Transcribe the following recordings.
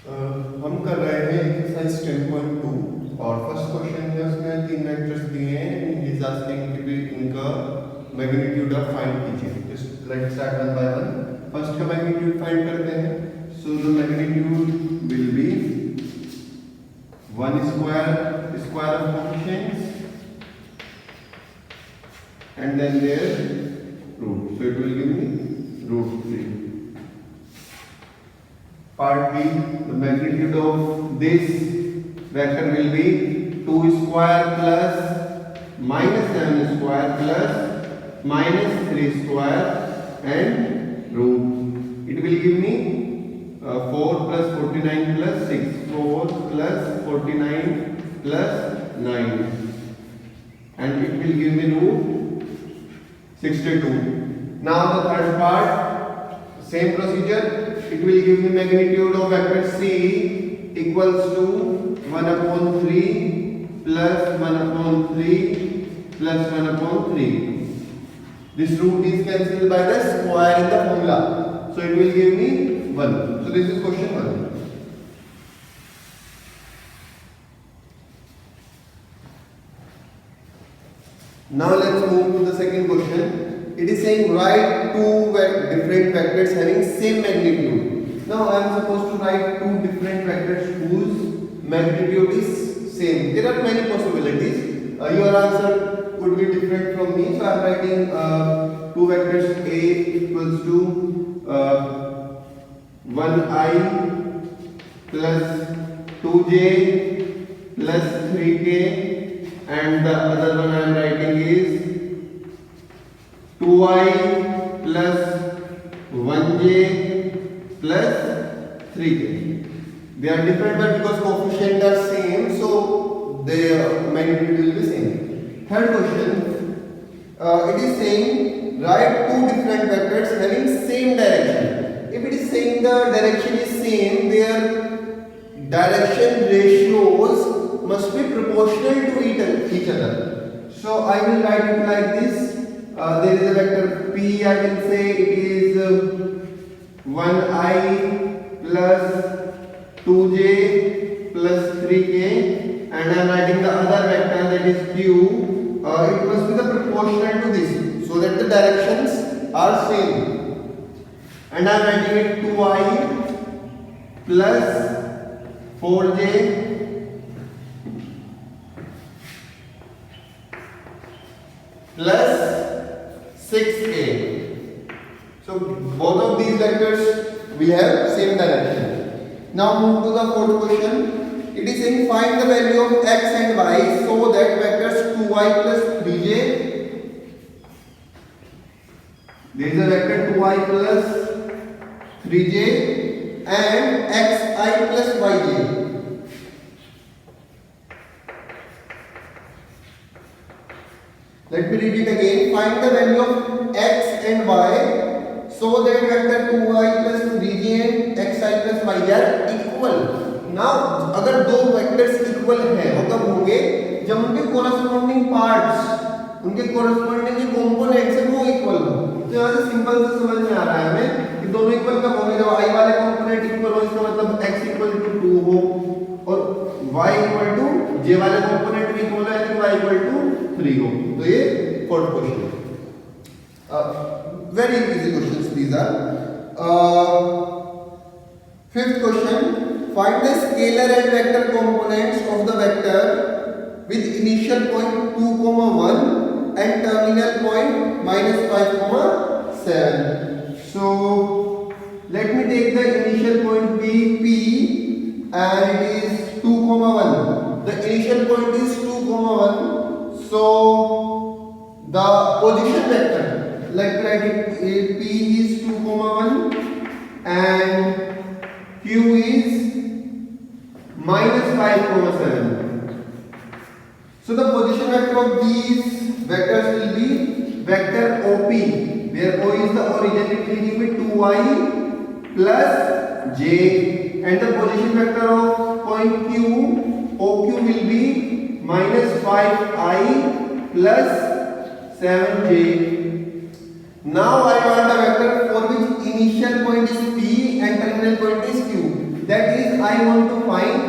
हम कर रहे हैं एक्सरसाइज 10.2 और फर्स्ट क्वेश्चन है उसमें तीन वेक्टर्स दिए हैं ही इज आस्किंग कि भी इनका मैग्नीट्यूड आप फाइंड कीजिए। Just let's start one by one. First का मैग्नीट्यूड फाइंड करते हैं। So the magnitude will be 1 square of coefficients and then their root, so it will give me √3. Part B, the magnitude of this vector will be 2 square plus minus 7 square plus minus 3 square and root. It will give me 4 plus 49 plus 6. 4 plus 49 plus 9. And it will give me √62. Now the third part, same procedure. It will give me magnitude of vector C equals to 1 upon 3 plus 1 upon 3 plus 1 upon 3. This root is cancelled by the square in the formula. So it will give me 1. So this is question 1. Now let's move to the second question. It is saying write two different vectors having same magnitude. Now I am supposed to write two different vectors whose magnitude is same. There are many possibilities. Your answer could be different from me. So I am writing two vectors A equals to 1i plus 2j plus 3k, and the other one I am writing is 2i plus 1j plus 3k. They are different, but because coefficients are same, so their magnitude will be same. Third question, it is saying write two different vectors having same direction. If it is saying the direction is same, their direction ratios must be proportional to each other. So I will write it like this. There is a vector P. I will say it is 1i plus 2j plus 3k, and I am writing the other vector, that is Q. It must be the proportional to this, so that the directions are same. And I am writing it 2i plus 4j plus 6a. So both of these vectors will have same direction. Now move to the fourth question. It is saying find the value of x and y so that vectors 2y plus 3j. There is a vector 2y plus 3j and xi plus yj. Let me read it again. Find the value of x and y so that vector 2y plus 3j and xi plus yj are equal. Now अगर दो vectors equal हैं वो कब होंगे? जब उनके corresponding parts, उनके corresponding जो कंपोनेंट्स हैं वो इक्वल हो। तो यहाँ से सिंपल से समझ में आ रहा है हमें कि दोनों इक्वल कब होंगे? जब i वाले कंपोनेंट इक्वल हो, इसका मतलब x इक्वल टू 2 हो और y इक्वल टू j वाले कंपोनेंट भी इक्वल है, यानी y इक्वल टू 3 हो। तो ये फोर्थ क्वेश्चन है। Very easy questions these are. Fifth question, find the scalar and vector components of the vector with initial point 2, 1 and terminal point -5, 7. So let me take the initial point be P and it is 2, 1. The initial point is 2, 1. So the position vector, let me write it, P is 2, 1 and Q is -5, 7. So the position vector of these vectors will be vector OP, where O is the origin. It will give me 2i plus j, and the position vector of point Q, OQ, will be -5i plus 7j. Now I want a vector for which initial point is P and terminal point is Q. That is, I want to find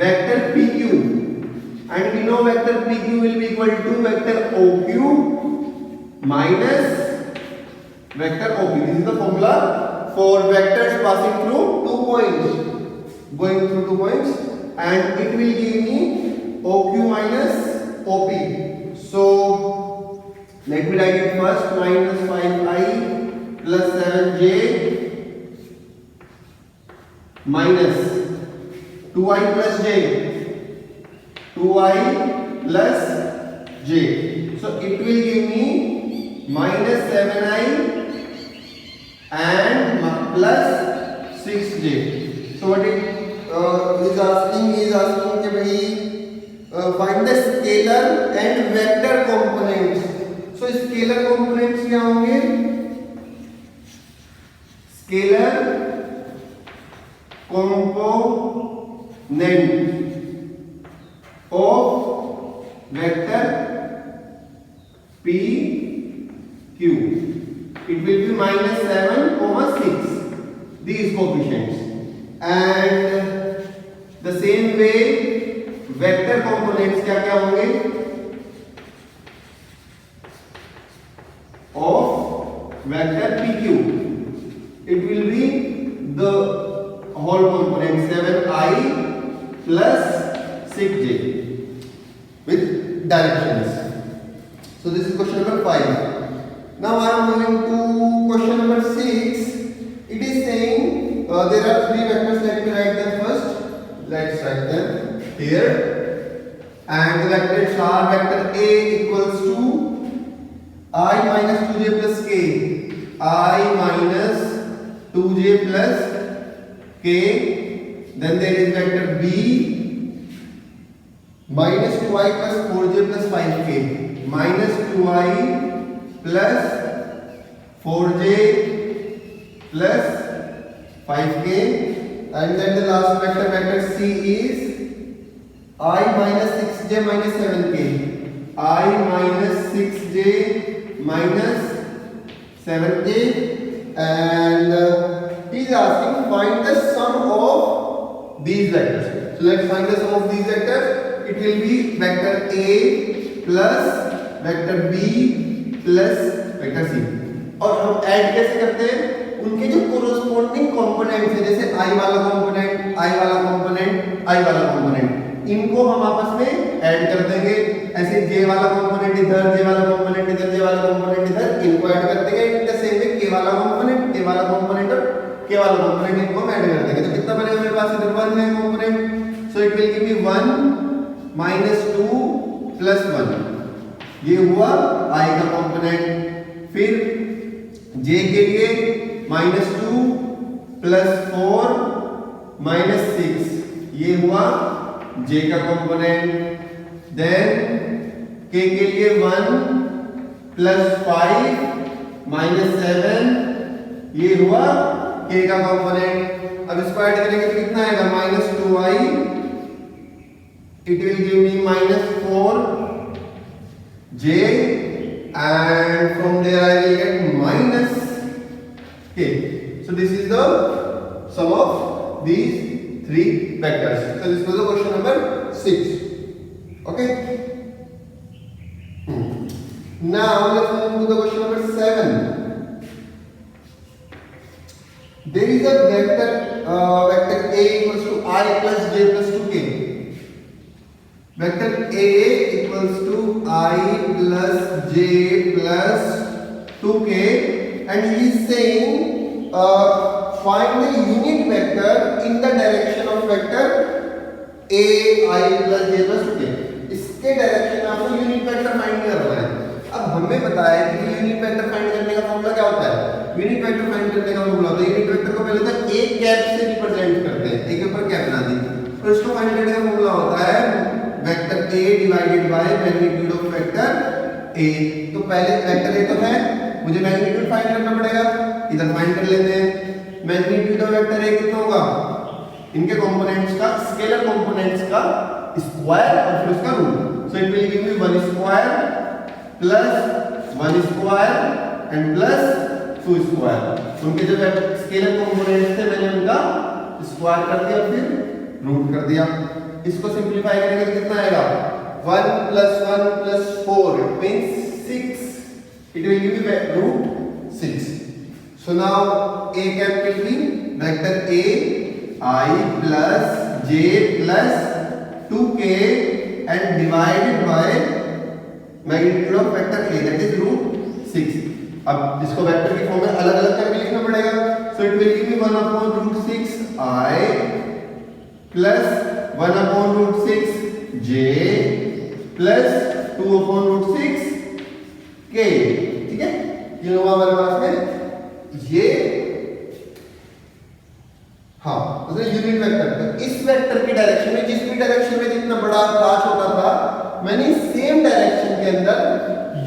vector PQ, and we know vector PQ will be equal to vector OQ minus vector OP. This is the formula for vectors passing through 2 points, going through 2 points, and it will give me OQ minus OP. So let me write it first. Minus 5I plus 7J minus 2I plus J, 2I plus J. So it will give me minus 7I and plus 6J. So what it is asking कि भाई find the scalar and vector components. So scalar components क्या होंगे? Scalar component of vector PQ. It will be minus 7, 6. These coefficients. And the same way vector components क्या क्या होंगे? Of vector PQ. It will be the whole component 7I plus 6J with directions. So this is question number 5. Now I am moving to question number 6. It is saying there are 3 vectors. Let me write them first. Let's write them here. And the vectors are vector A equals to I minus 2J plus K. I minus 2J plus K. Then there is vector B minus 2I plus 4J plus 5K. Minus 2I plus 4J plus 5K. And then the last vector, vector C is I minus 6J minus 7K. I minus 6J minus 7K. And he is asking find the sum of these vectors. So let's find the sum of these vectors. It will be vector A plus vector B plus vector C. और हम add कैसे करते हैं? उनके जो corresponding components है, जैसे I वाला कंपोनेंट, I वाला कंपोनेंट, I वाला कंपोनेंट, इनको हम आपस में ऐड कर देंगे. ऐसे J वाला कंपोनेंट इधर, J वाला कंपोनेंट इधर, J वाला कंपोनेंट इधर, इनको ऐड कर देंगे. In the same way K वाला कंपोनेंट, A वाला कंपोनेंट और K वाला कंपोनेंट इनको हम ऐड कर देंगे. तो कितना बनेगा मेरे पास? इधर 1 है component. So it will give me 1 minus 2 plus 1. ये हुआ I का कंपोनेंट. फिर J के लिए -2 plus 4 minus 6. ये हुआ J का कंपोनेंट. देन K के लिए 1 plus 5 minus 7. ये हुआ K का कंपोनेंट. अब इसको ऐड करेंगे तो कितना आएगा? minus 2I. It will give me minus 4J, and from there I will get minus K. So this is the sum of these 3 vectors. So this was the question number 6. Okay. Now let's move to the question number 7. There is a vector A equals to I plus J plus 2K. Vector A equals to I plus J plus 2K, and he is saying find the unit vector in the direction of vector A I plus J plus 2K. इसके direction में आपको unit vector फाइंड करना है. अब हमें पता है कि यूनिट वेक्टर फाइंड करने का फॉर्मूला क्या होता है? यूनिट वेक्टर फाइंड करने का फॉर्मूला होता है, यूनिट वेक्टर को पहले तो एक कैप से रिप्रेजेंट करते हैं, एक के ऊपर कैप बना दी, और इसको फाइंड करने का फॉर्मूला होता है vector A divided by magnitude of vector A. तो पहले वेक्टर A तो है, मुझे मैग्नीट्यूड फाइंड करना पड़ेगा. इधर फाइंड कर लेते हैं. मैग्नीट्यूड ऑफ वेक्टर A कितना होगा? इनके कंपोनेंट्स का, स्केलर कंपोनेंट्स का स्क्वायर और फिर उसका root. So it will give me 1 square plus 1 square and plus 2 square. उनके जो स्केलर कंपोनेंट्स थे मैंने उनका स्क्वायर कर दिया फिर रूट कर दिया। इसको सिंप्लीफाई करेंगे तो कितना आएगा 1 + 1 + 4 it means 6, it will give you root 6. So now a cap will be vector a I plus j plus 2k and divided by magnitude of vector a that is root 6. अब इसको vector की form में अलग अलग करके लिखना पड़ेगा। सो it will give me 1/√6 I plus 1/√6 j plus 2/√6 k। ठीक है, ये हुआ हमारे पास में ये, हाँ मतलब यूनिट वेक्टर। तो इस वेक्टर की डायरेक्शन में, जिस भी डायरेक्शन में जितना बड़ा काश होता था, मैंने सेम डायरेक्शन के अंदर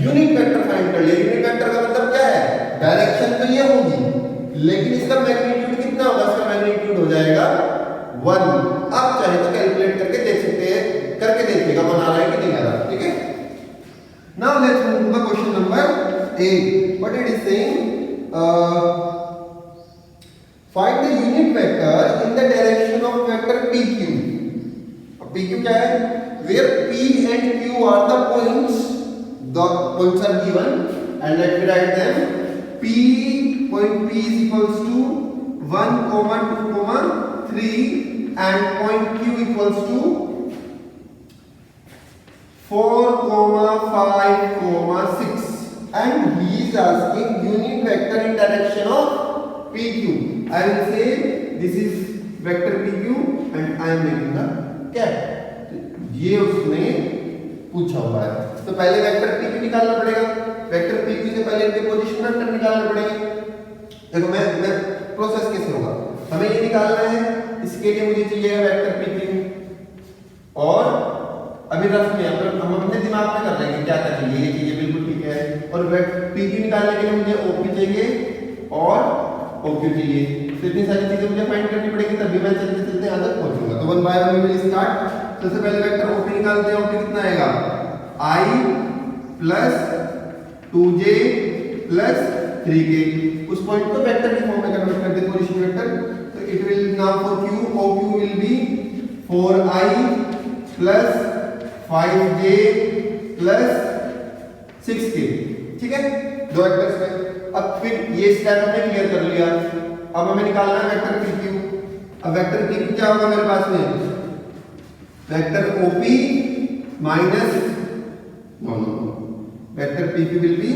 यूनिट वेक्टर फाइंड कर लिया। यूनिट वेक्टर का मतलब क्या है, डायरेक्शन तो ये होगी लेकिन इसका मैग्नीट्यूड कितना होगा, इसका मैग्नीट्यूड हो जाएगा 1। आप चाहे तो कैलकुलेट करके देख सकते हैं, करके देखिएगा बना रहा है कि नहीं आ रहा। ठीक है, now let's move to the question number 8। What it is saying, find the unit vector in the direction of vector PQ। अब PQ क्या है, where P and Q are the points, the points are given and let me write them. Point P is equals to 1, 2, 3 and point Q equals to 4, 5, 6 and he is asking unit vector in direction of PQ. I will say this is vector PQ and I am making the cap. ये उसने पूछा हुआ है, तो पहले vector PQ निकालना पड़ेगा। Vector PQ से पहले इनके पोजीशन वेक्टर निकालने पड़ेंगे। देखो मैं प्रोसेस कैसे होगा, हमें ये निकालना है, इसके लिए मुझे चाहिए वेक्टर PQ और अभी रफ में हम अपने दिमाग में कर लेंगे क्या क्या चाहिए। ये चीजें बिल्कुल ठीक है। और वेक्टर PQ निकालने के लिए मुझे OP चाहिए और OQ चाहिए। तो इतनी सारी चीजें मुझे फाइंड करनी पड़ेगी, तभी मैं चलते चलते यहाँ तक पहुंचूंगा। तो 1 बाय 1 विल स्टार्ट। सबसे पहले वेक्टर OP निकालते हैं। OP कितना आएगा, I plus 2j plus 3k। उस पॉइंट को वेक्टर की फॉर्म में कन्वर्ट कर दे, पोजीशन वेक्टर। तो it will now for Q, OQ will be 4i plus 5j plus 6k। ठीक है, दो वेक्टर्स में। अब फिर ये स्टेप हमने क्लियर कर लिया। अब हमें निकालना है वेक्टर PQ। अब वेक्टर PQ क्या होगा मेरे पास में, vector OP minus vector PQ will be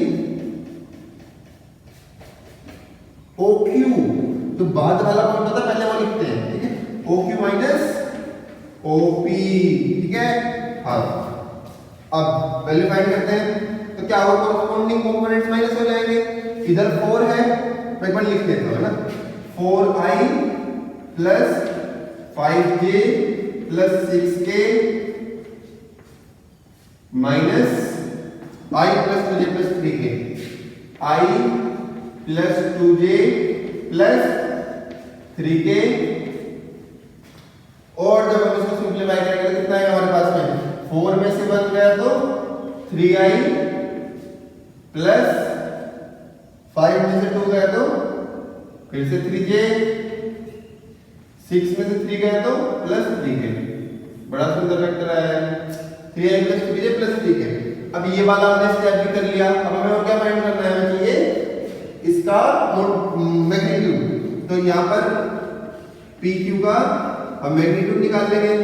OQ। तो बाद वाला पॉइंट होता है, पहले वो लिखते हैं। ठीक है, OQ माइनस OP। ठीक है, हाँ अब वैल्यू फाइंड करते हैं। तो क्या होगा, कॉरस्पॉन्डिंग कंपोनेंट्स माइनस हो जाएंगे। इधर 4 है, मैं एक बार लिख देता हूं, है ना, 4i plus 5j plus 6k minus i plus 2j plus 3k, i plus 2j plus 3k। और जब हम इसको सिंप्लीफाई करेंगे तो कितना आएगा हमारे पास में, 4 में से 1 गया तो 3i प्लस 5 में से 2 गया तो फिर से 3j, 6 में से 3 गया तो प्लस 3k। बड़ा सुंदर वेक्टर आया है, 3i plus 3j plus 3k। अब ये वाला हमने स्टेप भी कर लिया। अब हमें और क्या फाइंड करना है, हमें चाहिए इसका मैग्नीट्यूड। तो यहाँ पर PQ का हम मैग्नीट्यूड निकाल लेंगे।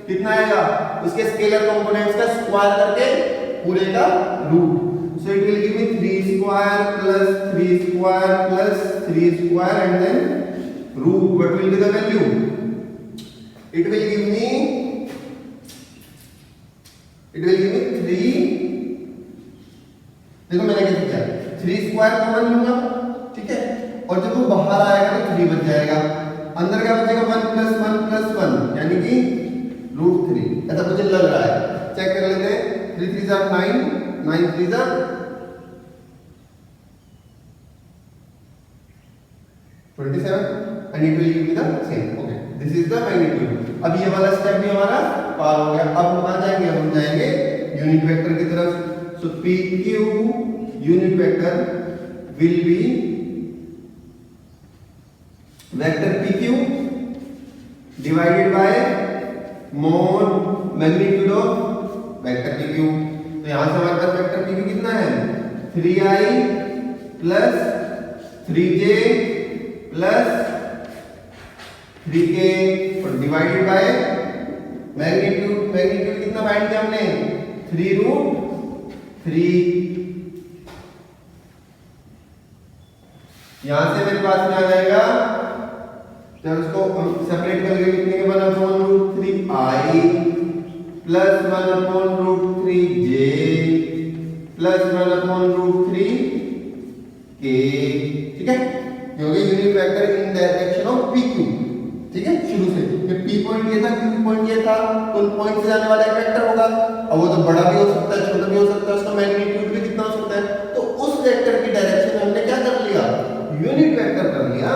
कितना आएगा, उसके स्केलर कंपोनेंट्स का स्क्वायर करके पूरे का root. So it will give me 3 square plus 3 square plus 3 square and then root. What will be the value? It will give me 3। देखो मैंने कैसे किया, 3 स्क्वायर कॉमन लूंगा। ठीक है, और जब वो बाहर आएगा तो 3 बच जाएगा। अंदर क्या बचेगा, 1 + 1 + 1 यानी कि √3। ऐसा मुझे लग रहा है, चेक कर लेते हैं। 3 3 are 9, 9 3 are 27 and it will give me the same. Okay, this is the magnitude। अब ये वाला स्टेप भी हमारा पार हो गया। अब हम कहाँ जाएंगे, हम जाएंगे यूनिट वेक्टर की तरफ। सो PQ unit vector will be vector PQ divided by mode magnitude of vector P Q. तो यहां से हमारे पास वेक्टर पी क्यू कितना है 3i plus 3j plus 3k और डिवाइडेड बाय मैग्नीट्यूड। मैग्नीट्यूड कितना फाइंड किया हमने 3√3। यहां से मेरे पास में आ जाएगा, जब उसको सेपरेट करके कितने के 1/√3i plus 1/√3j plus 1/√3k। ठीक है, क्योंकि unit vector in direction of P Q. ठीक है, शुरू से ये पी पॉइंट ये था, क्यू पॉइंट ये था, तो उन पॉइंट से जाने वाला एक वेक्टर होगा। अब वो तो बड़ा भी हो सकता है, छोटा भी हो सकता है, उसका मैग्नीट्यूड भी कितना हो सकता है। तो उस वेक्टर की डायरेक्शन में हमने क्या कर लिया, यूनिट वेक्टर कर लिया।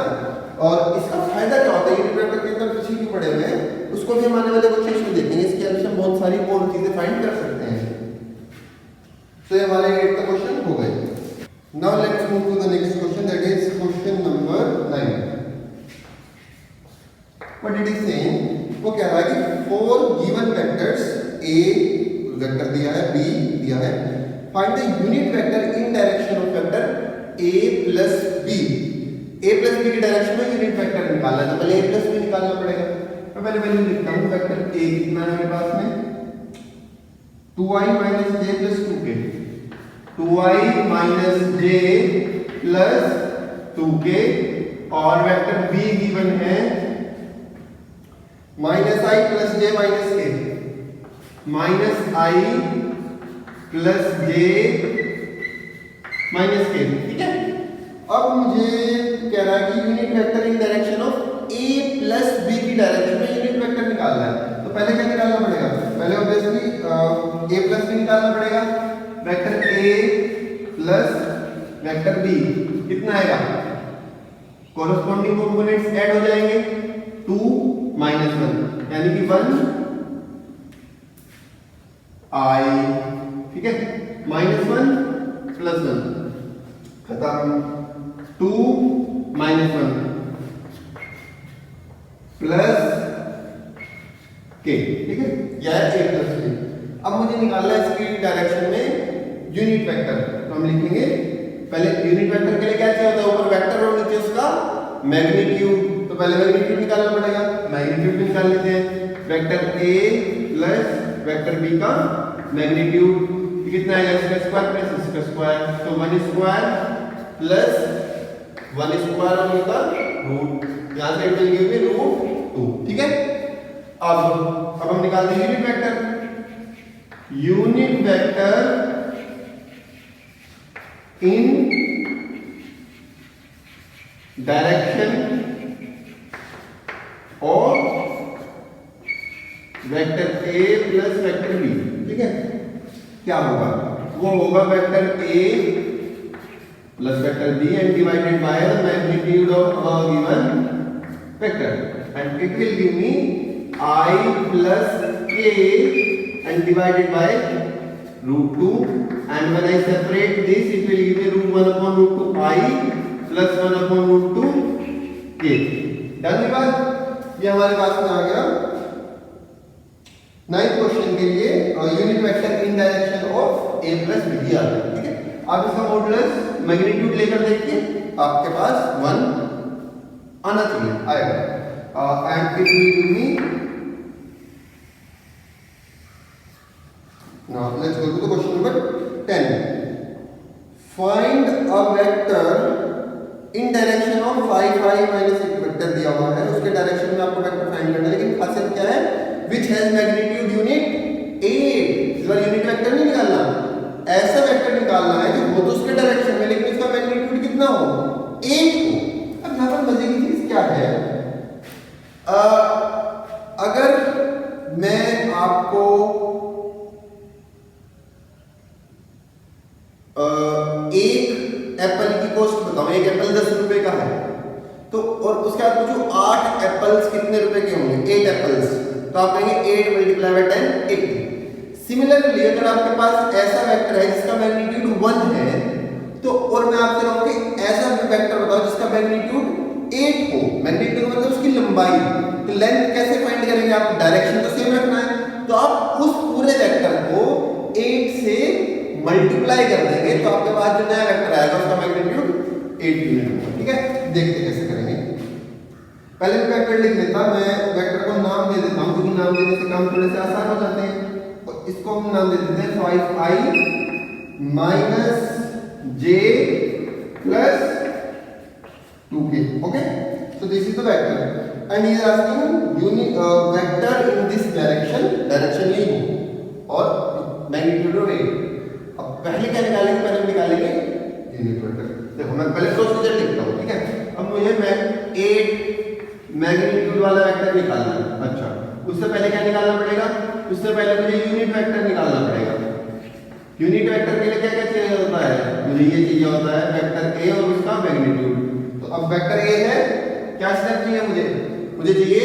और इसका फायदा क्या होता है, यूनिट वेक्टर के अंदर पीछे क्यों पड़े हुए हैं, उसको भी हम आने वाले क्वेश्चन में देखेंगे। इसके हेल्प से हम बहुत सारी और चीजें फाइंड कर सकते हैं। तो ये हमारे 8 का क्वेश्चन हो गए। Now let's move to the next question, that is question number 9। What it is saying, वो कह रहा है कि 4 गिवन वेक्टर्स a वेक्टर दिया है, b दिया है, find the unit vector in direction of vector a plus b। a plus b की डायरेक्शन में यूनिट वेक्टर निकालना है, तो पहले a प्लस b निकालना पड़ेगा। मैं पहले वैल्यू लिखता हूं, वेक्टर a कितना है मेरे पास में 2i minus j plus 2k, 2i minus j plus 2k। और वेक्टर b गिवन है minus i plus j minus k, minus i plus j minus k। ठीक है, अब मुझे कह रहा है कि unit vector in direction of a plus b की डायरेक्शन में यूनिट वेक्टर निकालना है। तो पहले क्या निकालना पड़ेगा, पहले ऑब्वियसली a प्लस b निकालना पड़ेगा। Vector a plus vector b कितना आएगा, कॉरेस्पॉन्डिंग कंपोनेंट्स ऐड हो जाएंगे, 2 माइनस 1 यानी कि 1 i। ठीक है, माइनस 1 प्लस 1 खत्म, 2 माइनस 1 प्लस k। ठीक है, यह है a प्लस b। अब मुझे निकालना है इसकी डायरेक्शन में यूनिट वेक्टर। तो हम लिखेंगे पहले यूनिट वेक्टर के लिए क्या चाहिए होता है, ऊपर वेक्टर और नीचे उसका मैग्नीट्यूड। तो पहले मैग्नीट्यूड निकालना पड़ेगा, मैग्नीट्यूड भी निकाल लेते हैं। Vector a plus vector b का मैग्नीट्यूड कितना आएगा, इसका स्क्वायर प्लस इसका स्क्वायर, तो 1 स्क्वायर प्लस 1 स्क्वायर और इसका रूट, यहां से इट विल गिव मी √2। ठीक है, अब हम निकाल देंगे unit vector. Unit vector in direction और vector a plus vector b। ठीक है, क्या होगा, वो होगा vector a plus vector b and divided by the magnitude of a given vector and it will give me i plus k and divided by √2, and when I separate this it will give me √1/√2 i plus 1/√2 k। Done है बात, ये हमारे पास में आ गया 9th question के लिए unit vector in direction of a plus b दिया है। ठीक है, आप इसका मॉडुलस मैग्नीट्यूड लेकर देखिए, आपके पास 1 आना चाहिए, आएगा। And it will give me, now let's go to the question number 10. Find a vector in direction of 5 5 minus एक वेक्टर दिया हुआ है, उसके डायरेक्शन में आपको वेक्टर फाइंड करना है, लेकिन खासियत क्या है, which has magnitude unit 8। इस बार यूनिट वेक्टर नहीं निकालना, ऐसा वेक्टर निकालना है जो हो तो उसके डायरेक्शन में लेकिन उसका मैग्नीट्यूड कितना हो, 8 हो। अब यहाँ पर मजे की चीज क्या है, अगर मैं आपको एक एप्पल की कॉस्ट बताऊं, एक एप्पल 10 रुपए का है, तो और उसके बाद पूछो 8 एप्पल्स कितने रुपए के होंगे, 8 एप्पल्स, तो आप कहेंगे 8 मल्टीप्लाई बाय 10 80। सिमिलरली अगर आपके पास ऐसा वेक्टर है जिसका मैग्नीट्यूड 1 है, तो और मैं आपसे कहूं कि ऐसा वेक्टर बताओ जिसका मैग्नीट्यूड 8 हो, मैग्नीट्यूड मतलब उसकी लंबाई, तो तो लेंथ कैसे फाइंड करेंगे आप? डायरेक्शन तो सेम रखना है, तो आप उस पूरे वेक्टर को 8 से मल्टीप्लाई कर देंगे तो आपके पास जो नया वेक्टर आएगा उसका मैग्नीट्यूड 8 यूनिट होगा। ठीक है, देखते कैसे करेंगे। पहले मैं वेक्टर लिख लेता, मैं वेक्टर को नाम दे देता हूं क्योंकि नाम देने से काम थोड़े से आसान हो जाते हैं। तो इसको हम नाम दे देते हैं 5i minus j plus 2k। Okay, so this is the vector and he is asking vector in this direction, direction यही हो और मैग्नीट्यूड ऑफ 8। अब पहले क्या निकालेंगे? पहले हम निकालेंगे यूनिट वेक्टर। देखो मैं पहले प्रोसीजर लिखता हूं, ठीक है। अब मुझे 8 मैग्नीट्यूड वाला वेक्टर निकालना है। अच्छा, उससे पहले क्या निकालना पड़ेगा? उससे पहले मुझे यूनिट वेक्टर निकालना पड़ेगा। यूनिट वेक्टर के लिए क्या क्या चाहिए होता है? मुझे ये चाहिए होता है वेक्टर ए और उसका मैग्नीट्यूड। तो अब वेक्टर ए है, क्या स्टेप चाहिए मुझे चाहिए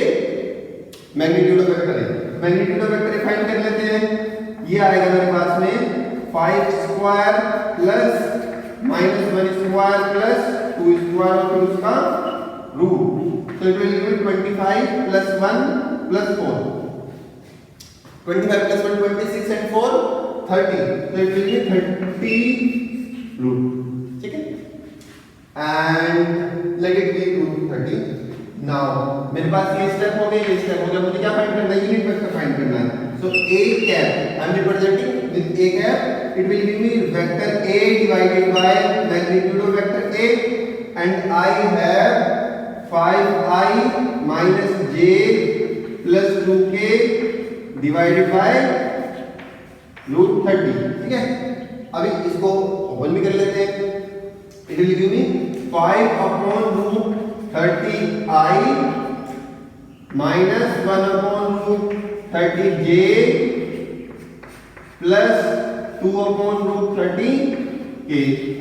magnitude of vector A. Magnitude of vector A find कर लेते हैं। ये आएगा मेरे पास में 5 square plus -1 square plus 2 square और फिर उसका रूट। तो it will give me 25 plus 1 plus 4। 25 plus 1 26 and 4 30, तो इट विल बी 30 रूट। ठीक है, and let it be root 30। Now मेरे पास ये स्टेप हो गया, ये स्टेप हो गया। मुझे क्या फाइंड करना है? यूनिट वेक्टर फाइंड करना है। So a cap I am representing with a cap, it will give me vector a divided by magnitude of vector a and I have 5i minus j plus 2k divided by root 30। ठीक है, अभी इसको open भी कर लेते हैं। It will give me 5 upon root 30i minus 1 upon root 30j plus 2 upon root 30k।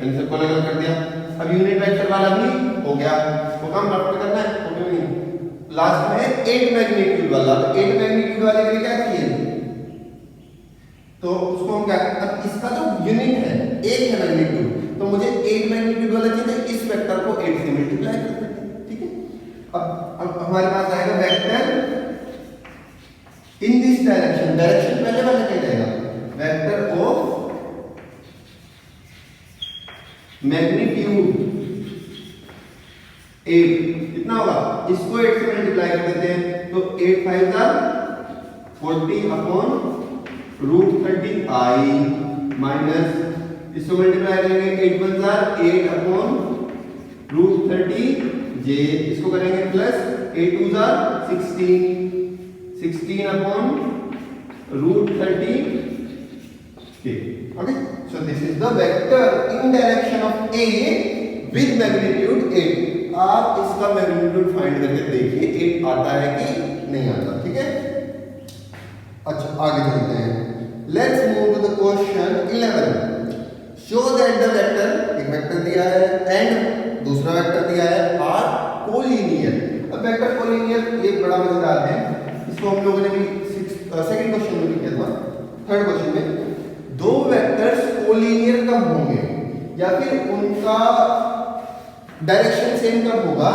Answer को अलग कर दिया। अब यूनिट वेक्टर वाला भी हो गया, वो काम रफ्ट करना है तो नहीं। लास्ट में 8 मैग्नीट्यूड वाला, तो 8 मैग्नीट्यूड वाले के लिए क्या चाहिए? तो उसको हम क्या, अब इसका जो यूनिट है 1 है मैग्नीट्यूड, तो मुझे 8 मैग्नीट्यूड वाला चाहिए, इस वेक्टर को 8 से मल्टीप्लाई कर देते हैं। ठीक है, अब हमारे पास आएगा vector in this direction. Direction पहले वाला क्या जाएगा? वेक्टर ऑफ मैग्नीट्यूड 8 कितना होगा? इसको 8 से मल्टीप्लाई कर देते हैं, तो 8 5 जा 40 अपॉन रूट 30i माइनस इसको मल्टीप्लाई करेंगे 8 1 जा 8 अपॉन रूट 30j, इसको करेंगे प्लस 8 2 जा 16 upon root 30k। Okay, so this is the vector in direction of a with magnitude 8। आप इसका मैग्नीट्यूड फाइंड करके देखिए 8 आता है कि नहीं आता। ठीक है, अच्छा आगे चलते हैं। Let's move to the question 11। Show that the vector, एक वेक्टर दिया है एंड दूसरा वेक्टर दिया है आर कोलिनियर। अब वेक्टर कोलिनियर ये बड़ा मजेदार है, इसको हम लोगों ने भी सेकंड क्वेश्चन में भी किया था। थर्ड क्वेश्चन में दो वेक्टर्स कोलिनियर कब होंगे या फिर उनका डायरेक्शन सेम कब होगा?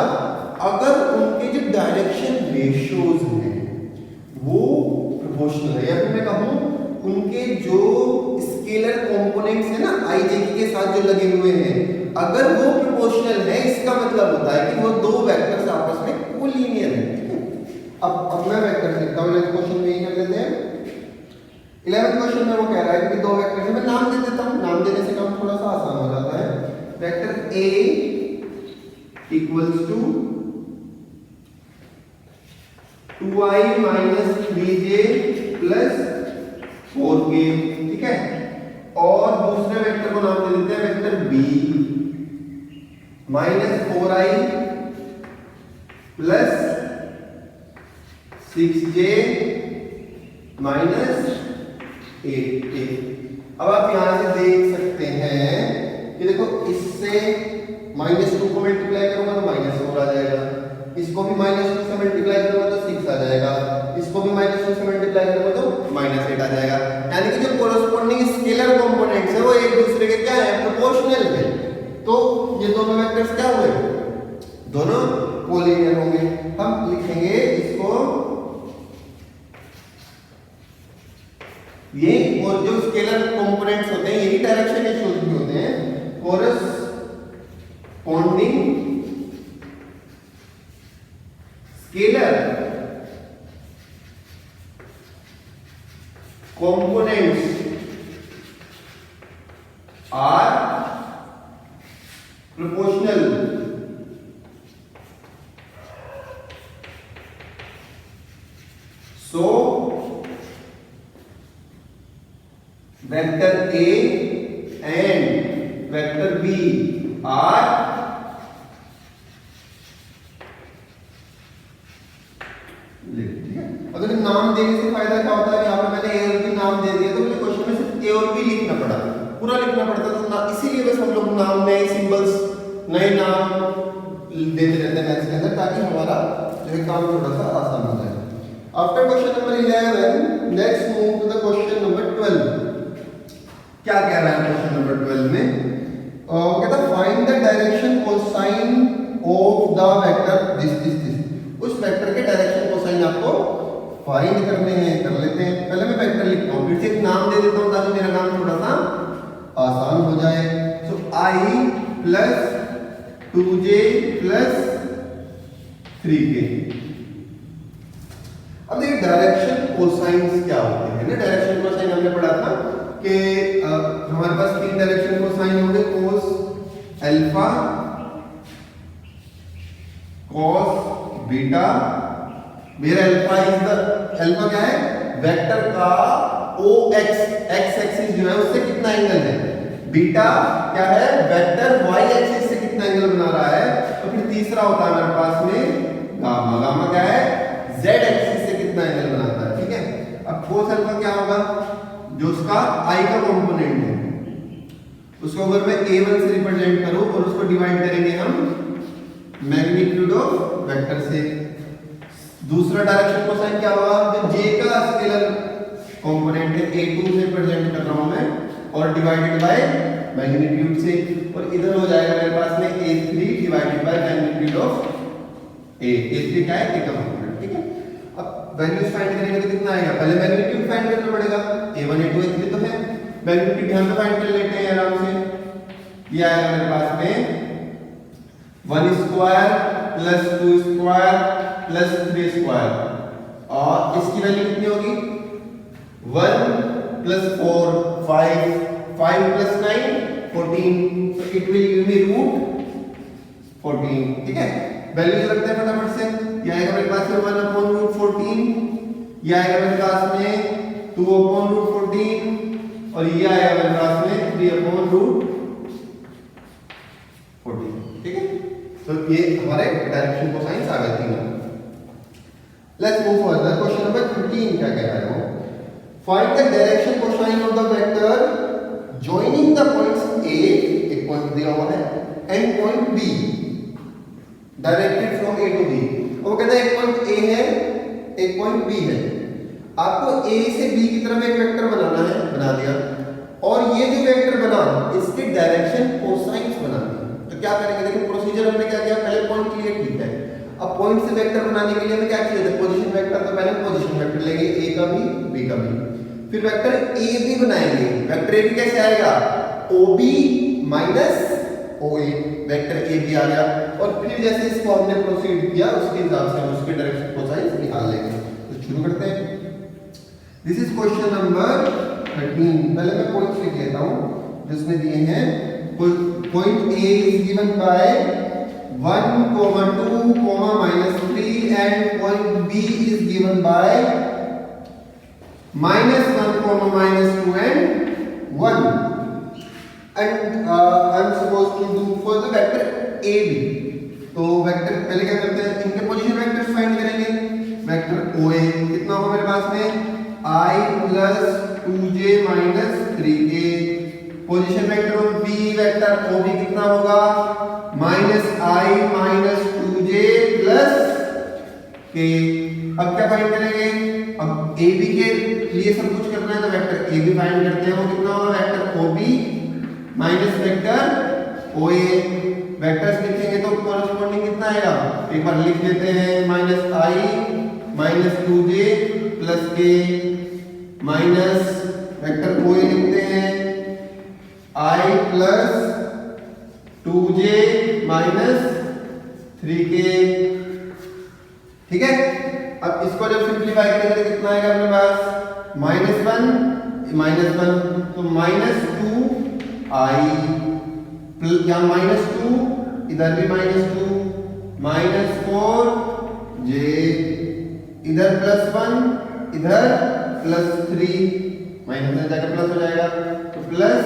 अगर उनके जो डायरेक्शन रेशियोज हैं वो प्रोपोर्शनल है, या फिर मैं कहूं उनके जो स्केलर कंपोनेंट्स है ना i j के साथ जो लगे हुए हैं, अगर वो प्रोपोर्शनल है, इसका मतलब होता है कि वो दो वेक्टर्स आपस में कोलिनियर हैं। अब मैं वेक्टर लिखता हूं, नेक्स्ट क्वेश्चन में ये कर लेते हैं। 11th क्वेश्चन में वो कह रहा है कि दो वेक्टर है, मैं नाम दे देता हूं, नाम देने से काम थोड़ा सा आसान हो जाता है। Vector a equals to 2i minus 3j plus 4k। ठीक है, और दूसरे वेक्टर को नाम दे देते हैं vector b minus 4i plus 6j minus 8k। अब आप यहां से देख सकते हैं कि देखो इससे -2 को मल्टीप्लाई करूंगा तो -4 आ जाएगा, इसको भी -2 से मल्टीप्लाई करूंगा तो 6 आ जाएगा, इसको भी -2 से मल्टीप्लाई करूंगा तो -8 आ जाएगा। यानी कि जो कोरस्पोंडिंग स्केलर कंपोनेंट्स है वो एक दूसरे के क्या है? प्रोपोर्शनल है। तो ये दोनों वेक्टर्स क्या हुए? दोनों कोलिनियर होंगे। हम लिखेंगे इसको ये, और जो स्केलर कंपोनेंट्स होते हैं यही डायरेक्शन के शोज भी होते हैं, corresponding scalar components are proportional so vector A and vector B are अगर नाम देने से फायदा क्या होता है, यहाँ पे मैंने ए और बी नाम दे दिया तो मुझे क्वेश्चन में सिर्फ ए और बी लिखना पड़ा, पूरा लिखना पड़ता तो ना, इसीलिए बस हम लोग नाम नए सिंबल्स नए नाम देते रहते हैं मैथ्स के अंदर, ताकि हमारा जो है काम थोड़ा सा आसान हो जाए। After question number 11 let's move to the question number 12। क्या कह रहा है क्वेश्चन नंबर 12 में? कहता find the direction cosine of the vector this. उस वेक्टर के डायरेक्शन कोसाइन आपको फाइंड करने हैं, कर लेते हैं। पहले मैं वेक्टर लिखता हूं, फिर से एक नाम दे देता हूं ताकि मेरा काम थोड़ा सा आसान हो जाए। सो i plus 2j plus 3k। अब देखिए डायरेक्शन कोसाइंस क्या होते हैं ना, डायरेक्शन कोसाइन हमने पढ़ा था कि हमारे पास 3 डायरेक्शन कोसाइन होंगे, कोस अल्फा, कॉस बीटा। मेरा अल्फा इज द, अल्फा क्या है? वेक्टर का OX एक्स एक्सिस जो है उससे कितना एंगल है। बीटा क्या है? वेक्टर Y एक्सिस से कितना एंगल बना रहा है। तो फिर तीसरा होता है मेरे पास में गामा। गामा क्या है? Z एक्सिस से कितना एंगल बनाता है। ठीक है, अब कोस अल्फा क्या होगा? जो उसका I का कंपोनेंट है उसको अगर मैं A1 से रिप्रेजेंट करूं और उसको डिवाइड करेंगे हम मैग्नीट्यूड ऑफ वेक्टर से। दूसरा डायरेक्शन कोसाइन क्या होगा? जो J का स्केलर कंपोनेंट है A2 से रिप्रेजेंट कर रहा हूं मैं और डिवाइडेड बाय मैग्नीट्यूड से, और इधर हो जाएगा मेरे पास में A3 divided by magnitude of A। A3 क्या है? A का कंपोनेंट। ठीक है, अब वैल्यूज फाइंड करेंगे तो कितना आएगा? पहले मैग्नीट्यूड फाइंड करना पड़ेगा। A1 A2 A3 तो है, मैग्नीट्यूड यहां पे फाइंड कर लेते हैं आराम से। ये आएगा मेरे पास में 1 square plus 2 square plus 3 square, और इसकी वैल्यू कितनी होगी? 1 plus 4 5 5 plus 9 14, so it will give me root 14। ठीक है, वैल्यूज रखते हैं फटाफट से। ये आएगा मेरे पास में 1 अपॉन रूट 14, ये आएगा मेरे पास में 2 अपॉन रूट 14, और ये आएगा मेरे पास में 3 अपॉन रूट 14। ठीक है, तो ये हमारे डायरेक्शन कोसाइंस आ गए तीनों। Let's move further. Question number 13 क्या कह रहा है वो? Find the direction cosine of the vector joining the points A, एक पॉइंट दिया हुआ है, and point B directed from A to B। वो कहता है एक पॉइंट A है, एक पॉइंट B है, आपको A से B की तरफ एक वेक्टर बनाना है, बना दिया, और ये जो वेक्टर बना इसके डायरेक्शन कोसाइंस बनाना है। तो क्या करेंगे? देखो प्रोसीजर हमने क्या किया, पहले पॉइंट लिए, ठीक है। अब पॉइंट से वेक्टर बनाने के लिए हमें क्या चाहिए था? Position vector. तो पहले पोजीशन वेक्टर लेंगे, A का B, B का B। फिर वेक्टर AB बनाएंगे। वेक्टर AB कैसे आएगा? OB minus OA, vector AB आ गया। और फिर जैसे इसको हमने प्रोसीड किया उसके हिसाब से हम उसके डायरेक्शन कोसाइंस निकाल लेंगे। तो शुरू करते हैं। This is question number 13। पहले मैं पॉइंट्स लिख लेता हूं जिसमें दिए हैं। Point A is given by 1, 2, -3 and point B is given by -1, -2 and 1, and I'm supposed to do for the vector AB। तो वेक्टर पहले क्या करते हैं? इनके पोजीशन वेक्टर्स फाइंड करेंगे। वेक्टर OA कितना होगा मेरे पास में? I plus 2j minus 3k। Position vector of B vector OB कितना होगा? Minus I minus 2j plus k। अब क्या फाइंड करेंगे? अब AB के लिए सब कुछ करना है तो वेक्टर AB फाइंड करते हैं। वो कितना होगा? Vector OB minus vector OA। Vectors लिखेंगे तो कॉरस्पॉन्डिंग कितना आएगा, एक बार लिख देते हैं, माइनस आई माइनस 2j प्लस के माइनस वेक्टर को ही लिखते हैं i plus 2j minus 3k, ठीक है। अब इसको जब सिंप्लीफाई करेंगे तो कितना आएगा अपने पास, माइनस वन तो माइनस 2i या माइनस 2, इधर भी माइनस 2, माइनस 4j, इधर प्लस 1, इधर प्लस 3, माइनस में जाकर प्लस हो जाएगा तो प्लस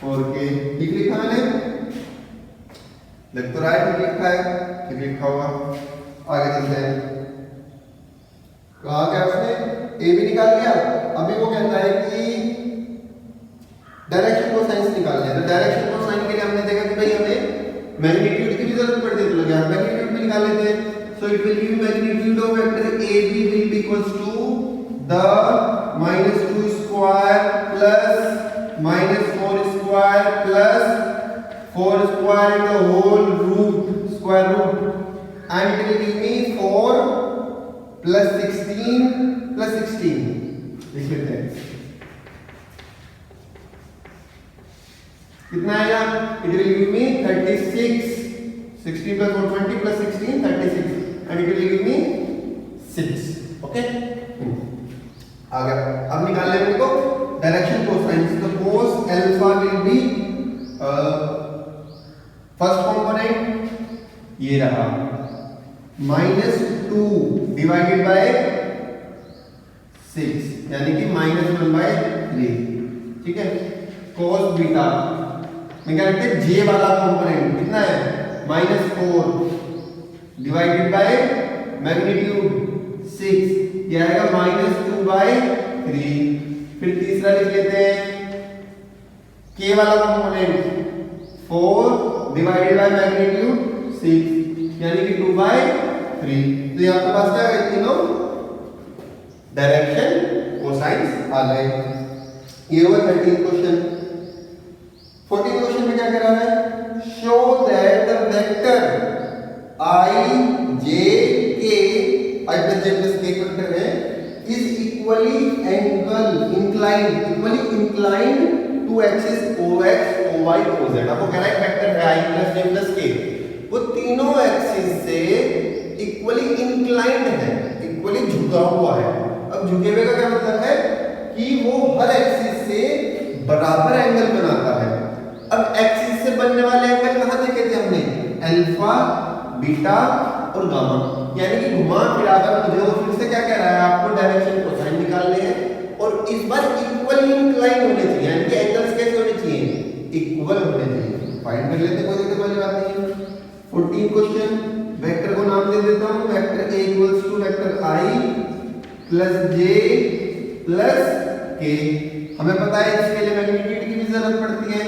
4k, ठीक लिखा मैंने, लग तो रहा है ठीक लिखा है, ठीक लिखा होगा। आगे चलते हैं, कहा क्या उसने ए भी निकाल लिया, अभी वो कहता है कि डायरेक्शन कोसाइन निकालना है। तो डायरेक्शन कोसाइन के लिए हमने देखा कि भाई हमें मैग्नीट्यूड की भी जरूरत पड़ती है, तो लगे हम मैग्नीट्यूड भी निकाल लेते हैं। So it will give magnitude of vector A B will be equals to the -2 square plus -4 square plus 4 square in the whole root square root, and it will give me 4 plus 16 plus 16, लिख लेते हैं कितना आएगा, it will give me 36, 16 plus 4 20 plus 16 36 and it will give me 6, okay। आ गया, अब निकाल लेंगे इनको डायरेक्शन कोसाइन। तो cos alpha will be first component ये रहा -2 डिवाइडेड बाय 6 यानी कि -1/3, ठीक है। cos बीटा में क्या लिखते हैं, j वाला कंपोनेंट कितना है, -4 डिवाइडेड बाय मैग्नीट्यूड 6, ये आएगा -2/3। फिर तीसरा लिख लेते हैं k वाला कंपोनेंट 4 डिवाइडेड बाय मैग्नीट्यूड 6 यानी कि 2/3। तो यहाँ पे पास क्या है, तीनों डायरेक्शन कोसाइंस आ गए। ये हुआ 13 क्वेश्चन। 14 क्वेश्चन में क्या कह रहा है, show that the vector i j k i plus j plus k vector है is equally inclined to axis ox oy oz। आपको कह रहा है वेक्टर है i plus j plus k, वो तीनों एक्सिस से इक्वली इंक्लाइंड है, इक्वली झुका हुआ है। अब झुके हुए का क्या मतलब है कि वो हर एक्सिस से बराबर एंगल बनाता है। अब एक्सिस से बनने वाले एंगल कहाँ देखे थे हमने, अल्फा बीटा और गामा, यानी कि घुमा फिराकर मुझे वो फिर से क्या कह रहा है, आपको डायरेक्शन कोसाइन निकालने हैं और इस बार इक्वली इंक्लाइन होने चाहिए, यानी कि एंगल्स कैसे होने चाहिए, इक्वल होने चाहिए। फाइंड कर लेते, कोई दिक्कत वाली बात नहीं है। 14 क्वेश्चन, वेक्टर को नाम दे देता हूं, vector a equals to vector i plus j plus k। हमें पता है इसके लिए मैग्नीट्यूड की भी जरूरत पड़ती है,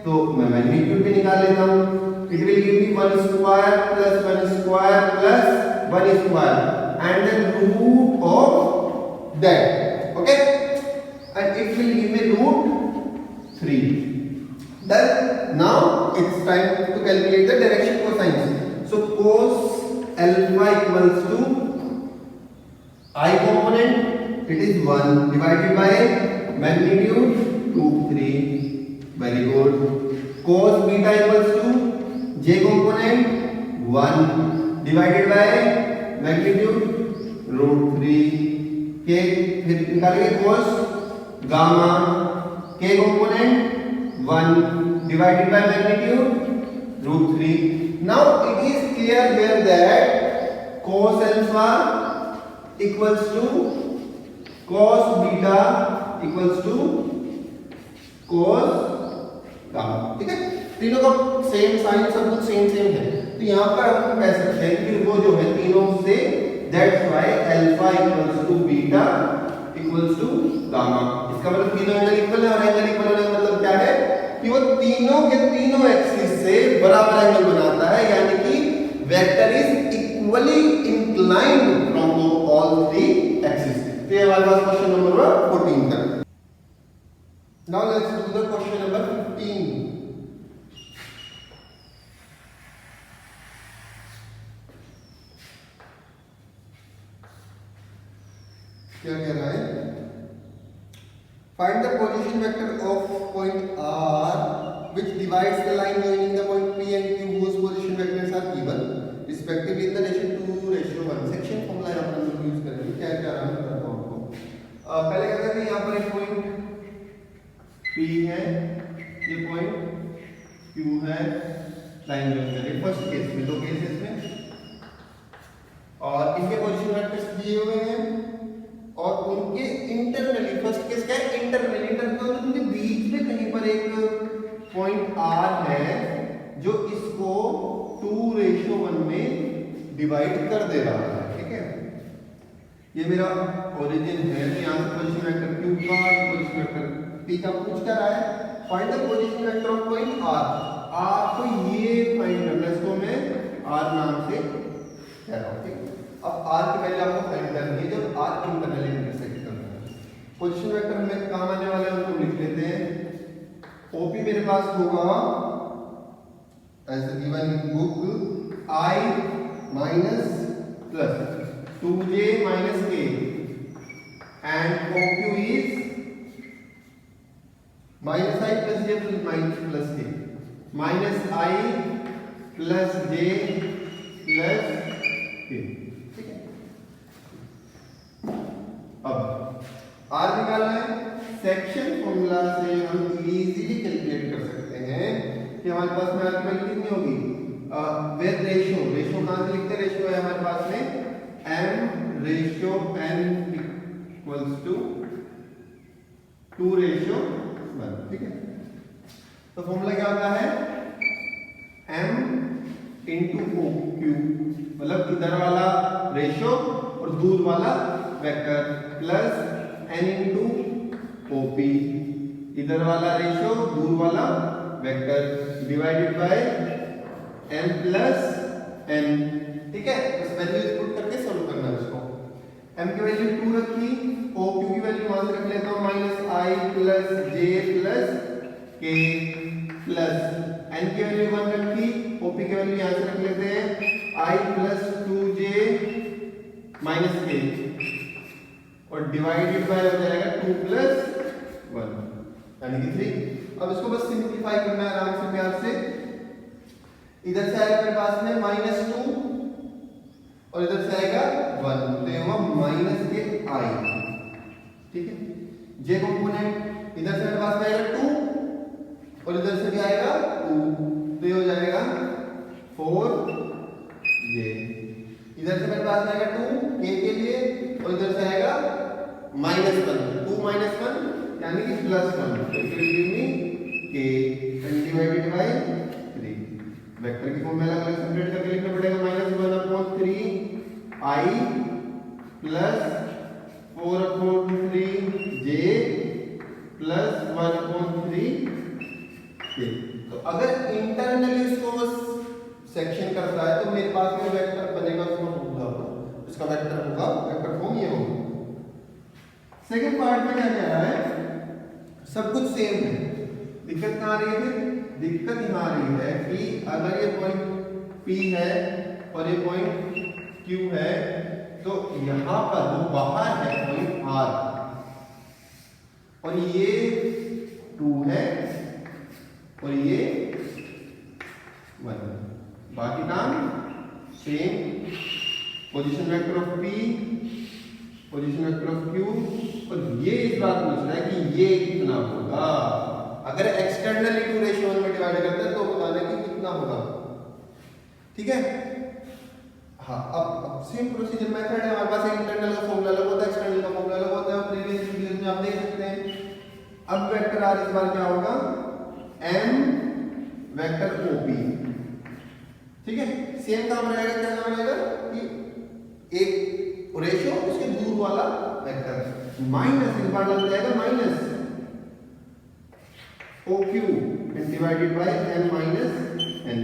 तो मैं मैग्नीट्यूड भी निकाल लेता हूं। It will give me 1 square plus 1 square plus 1 square and the root of that, okay, and it will give me root 3। Done. Now it's time to calculate the direction cosine. So cos alpha equals to I component, it is 1 divided by magnitude 2 3, very good. Cos beta equals to j component 1 divided by magnitude root 3, k फिर निकालेंगे cos gamma k component 1 divided by magnitude root 3. Now it is clear here that cos alpha equals to cos beta equals to cos gamma, ठीक है। तीनों का same sign, सब कुछ same है, तो यहाँ पर हम कह सकते हैं कि वो जो है तीनों से, that's why alpha equals to beta equals to gamma। इसका मतलब तीनों एंगल इक्वल है, और एंगल इक्वल होने का मतलब क्या है कि वो तीनों के तीनों एक्सिस से बराबर एंगल बनाता है, यानी कि vector is equally inclined from all three axis. तो ये हमारे पास क्वेश्चन नंबर 14 तक। Now let's do the question number 15। क्या कह रहा है, find the position vector of point R which divides the line joining the point P and Q whose position vectors are given respectively in the ratio 2:1। Section formula यहाँ पर हम लोग use करेंगे। क्या क्या रहा है बताता हूँ आपको। पहले कहते हैं कि यहाँ पर एक पॉइंट P है, ये पॉइंट Q है, लाइन जॉइन करेंगे फर्स्ट केस में, दो केसेस में, और इनके पोजीशन वेक्टर्स दिए हुए हैं और उनके इंटरनली, फर्स्ट केस क्या है, इंटरनली, इंटरनल उनके बीच में कहीं पर एक पॉइंट R है जो इसको 2:1 में डिवाइड कर दे रहा है। ठीक है, ये मेरा ओरिजिन है, यहाँ से पोजीशन वेक्टर Q का, पोजीशन वेक्टर P का पूछ कर रहा है find the position vector of point R। आपको ये फाइंड करना है, इसको मैं R नाम से कह रहा हूँ। ठीक, अब R की वैल्यू आपको फाइंड करनी है जब R इंटरनली इंटरसेक्ट करना है। पोजीशन वेक्टर में काम आने वाले हैं उनको लिख लेते हैं। OP मेरे पास होगा as given in book I minus plus 2j minus k and OQ is minus I plus j plus k, minus I plus j plus k। ठीक है, अब R निकालना है। सेक्शन फॉर्मूला से हम इजीली कैलकुलेट कर सकते हैं कि हमारे पास में R की वैल्यू कितनी होगी, वेर रेशियो, रेशियो कहां से लिखते हैं, रेशियो है हमारे पास में m ratio n equals to 2:1। ठीक है, तो फॉर्मूला क्या होता है, m इंटू ओ क्यू, मतलब इधर वाला रेशियो और दूर वाला vector, plus n into OP, इधर वाला रेशियो दूर वाला vector, divided by m plus n। ठीक है, इस वैल्यू पुट करके सॉल्व करना है इसको। m की वैल्यू 2 रखी, o q की वैल्यू वहां से रख लेता हूं minus i plus j plus k, plus n की वैल्यू 1 रखी, o p की वैल्यू यहां से रख लेते हैं i plus 2j minus k, और डिवाइडेड बाय हो जाएगा 2 प्लस 1 यानी कि 3। अब इसको बस सिंपलीफाई करना है आराम से, प्यार से। इधर से आएगा मेरे पास में -2 और इधर से आएगा 1, तो ये होगा माइनस के i। ठीक है, j कंपोनेंट इधर से मेरे पास में आएगा 2 और इधर से भी आएगा 2, तो ये हो जाएगा 4j। इधर से मेरे पास में आएगा 2 k के लिए और इधर से आएगा -1, 2 - 1 यानी कि +1, तो it will give me k and divided bye 3। Vector की फॉर्म में अलग अलग सेपरेट करके लिखना पड़ेगा, -1/3 i plus 4/3 j plus 1/3 k। तो अगर इंटरनली इसको सेक्शन करता है तो मेरे पास में वेक्टर बनेगा, उसका फॉर्मूला होगा, इसका वेक्टर होगा, वेक्टर फॉर्म ये होगा। सेकंड पार्ट में क्या कह रहा है, सब कुछ सेम है, दिक्कत कहां आ रही है, दिक्कत यहां आ रही है कि अगर ये पॉइंट P है और ये पॉइंट Q है तो यहां पर वो बाहर है पॉइंट R और ये 2 है और ये 1, बाकी काम same. Position vector of P, position vector of Q, और ये इस बात पूछ रहा है कि ये कितना होगा। अगर एक्सटर्नली 2:1 में डिवाइड करते हैं तो बताना कि कितना होगा। ठीक है, हाँ, अब सेम प्रोसीजर मेथड है, हमारे पास इंटरनल का फॉर्मूला अलग होता है, एक्सटर्नल का फॉर्मूला अलग होता है, प्रीवियस वीडियोस में आप देख सकते हैं। अब वेक्टर R इस बार क्या होगा, m वेक्टर OP। ठीक है, सेम काम रहेगा, क्या काम रहेगा कि एक रेशियो उसके दूर वाला वेक्टर माइनस, इस बार लग जाएगा minus OQ and divided bye m minus n।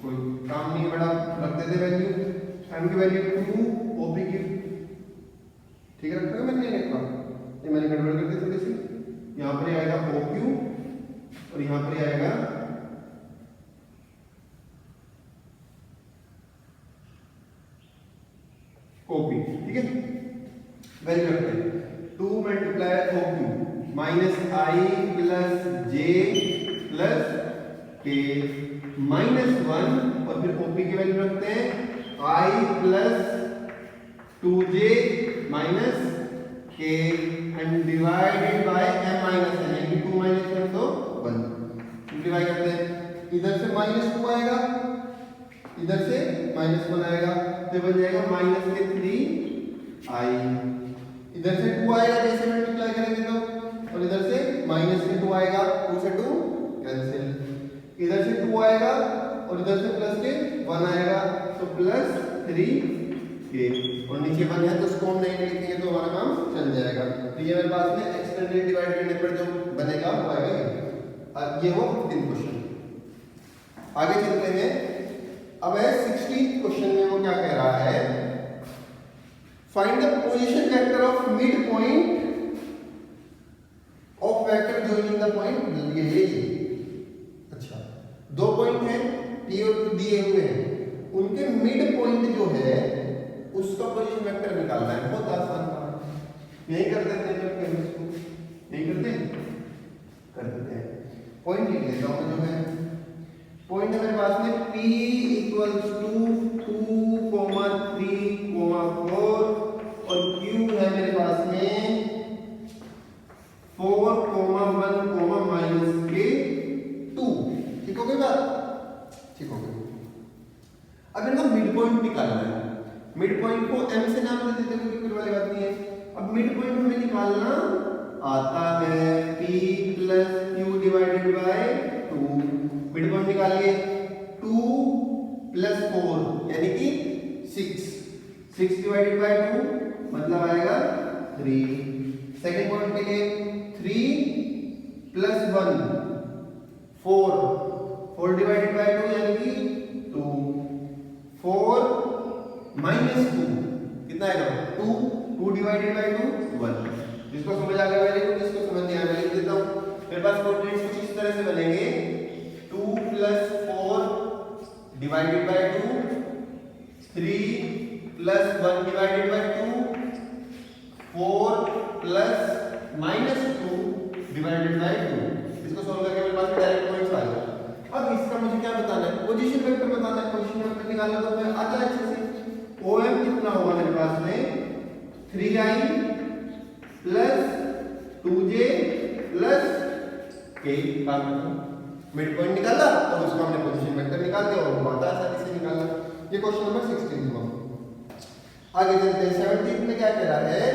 कोई काम नहीं बड़ा, रख देते वैल्यू, m की वैल्यू 2, OP की, ठीक है, रखा मैंने नहीं रखा, ये मैंने गड़बड़ कर दी थोड़ी सी। यहाँ पर आएगा OQ और यहाँ पर आएगा OP। ठीक है, वैल्यू रखते हैं 2 मल्टीप्लाई OQ माइनस आई प्लस जे प्लस के माइनस 1 और फिर OP की वैल्यू रखते हैं आई प्लस 2j माइनस के and divided bye m minus n यानी 2 माइनस 1 तो 1 डिवाइड करते हैं इधर से माइनस 2 आएगा इधर से माइनस 1 आएगा तो बन जाएगा माइनस के 3i इधर से 2 आएगा जैसे मल्टीप्लाई करेंगे तो और इधर से माइनस के 2 आएगा 2 से 2 कैंसिल इधर से 2 आएगा और इधर से प्लस के 1 आएगा तो प्लस 3k और नीचे 1 है तो उसको हम नहीं लिखेंगे तो हमारा काम चल जाएगा तो ये मेरे पास में एक्सटेंडेड डिवाइड करने पर जो बनेगा वो आएगा ये हो 15 क्वेश्चन आगे चलते हैं अब है 16th क्वेश्चन में वो क्या कह रहा है find the position vector of mid point of vector joining the point ये अच्छा दो पॉइंट हैं P और Q दिए हुए हैं उनके मिड पॉइंट जो है उसका पोजीशन वेक्टर निकालना है बहुत आसान काम यही कर देते हैं जब कहीं इसको यही करते हैं कर देते हैं पॉइंट लिख लेता हूं जो है पॉइंट है मेरे पास में P इक्वल्स टू 2, 3, 4 और Q है मेरे पास में 4, 1, माइनस के 2 ठीक हो गई बात ठीक हो गई अब इनका मिड पॉइंट निकालना है मिड पॉइंट को m से नाम दे देते हैं क्योंकि वाली बात नहीं है अब मिड पॉइंट हमें निकालना आता है P plus Q divided by 2 mid point निकालिए 2 प्लस 4 यानी कि 6 डिवाइडेड बाय 2 मतलब आएगा 3 सेकंड पॉइंट के लिए 3 प्लस 1 4 डिवाइडेड बाय 2 यानी कि 2 4 माइनस 2 कितना आएगा 2 डिवाइडेड बाय 2 1 जिसको समझ आ गया वैल्यू जिसको समझ नहीं आया मैं लिख देता हूं मेरे पास कोऑर्डिनेट्स कुछ इस तरह से बनेंगे 2 plus 4 divided by 2 3 plus 1 divided by 2 4 plus minus 2 divided by 2 इसको सॉल्व करके मेरे पास डायरेक्ट पॉइंट्स आ गए अब इसका मुझे क्या बताना है पोजीशन वेक्टर बताना है पोजीशन वेक्टर निकालना तो मैं आता है अच्छे से OM कितना होगा मेरे पास में 3i plus 2j plus k का मिड पॉइंट निकाला और उसका हमने पोजीशन वेक्टर निकाल दिया और वो आता आसानी से निकाला ये क्वेश्चन नंबर 16 हुआ आगे चलते हैं 17 में क्या कह रहा है